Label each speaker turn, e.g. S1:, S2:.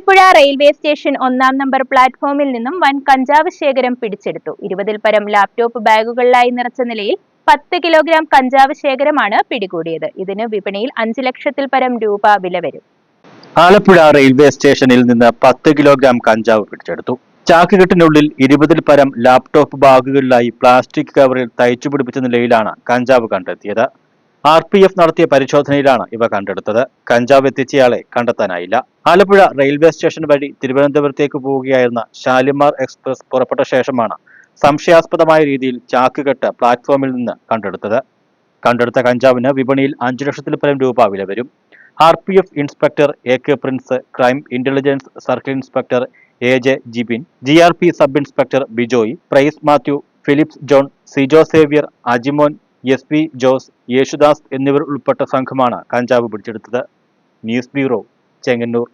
S1: Alappuzha railway station 1-ാം number പ്ലാറ്റ്ഫോമിൽ നിന്നും വൻ കഞ്ചാവ് ശേഖരം പിടിച്ചെടുത്തു. 20-ൽ പരം ലാപ്ടോപ്പ് ബാഗുകളിലായി നിറച്ച നിലയിൽ 10 കിലോഗ്രാം കഞ്ചാവ് ശേഖരമാണ് പിടികൂടിയത്. ഇതിന് വിപണിയിൽ 5 ലക്ഷത്തിൽ പരം രൂപ വില വരും.
S2: ആലപ്പുഴ റെയിൽവേ സ്റ്റേഷനിൽ നിന്ന് 10 കിലോഗ്രാം കഞ്ചാവ് പിടിച്ചെടുത്തു. ചാക്കുകെട്ടിനുള്ളിൽ 20-ൽ പരം ലാപ്ടോപ്പ് ബാഗുകളിലായി പ്ലാസ്റ്റിക് കവറിൽ തയ്ച്ചുപിടിപ്പിച്ച നിലയിലാണ് കഞ്ചാവ് കണ്ടെത്തിയത്. RPF നടത്തിയ പരിശോധനയിലാണ് ഇവ കണ്ടെടുത്തത്. കഞ്ചാവ് എത്തിച്ചയാളെ കണ്ടെത്താനായില്ല. ആലപ്പുഴ റെയിൽവേ സ്റ്റേഷൻ വഴി തിരുവനന്തപുരത്തേക്ക് പോവുകയായിരുന്ന ഷാലിമാർ എക്സ്പ്രസ് പുറപ്പെട്ട ശേഷമാണ് സംശയാസ്പദമായ രീതിയിൽ ചാക്കുകെട്ട് പ്ലാറ്റ്ഫോമിൽ നിന്ന് കണ്ടെടുത്തത്. കണ്ടെടുത്ത കഞ്ചാവിന് വിപണിയിൽ 5 ലക്ഷത്തിൽ പരം രൂപ വില വരും. RPF inspector AK Prince, crime intelligence circle inspector AJ Jibin, GRP sub inspector Bijoy, Price Mathew, Philips John, Sijo Xavier, Ajimon, SP Jose, Yesudas എന്നിവർ ഉൾപ്പെട്ട സംഘമാണ് കഞ്ചാവ് പിടിച്ചെടുത്തത്. News bureau, Chengannur.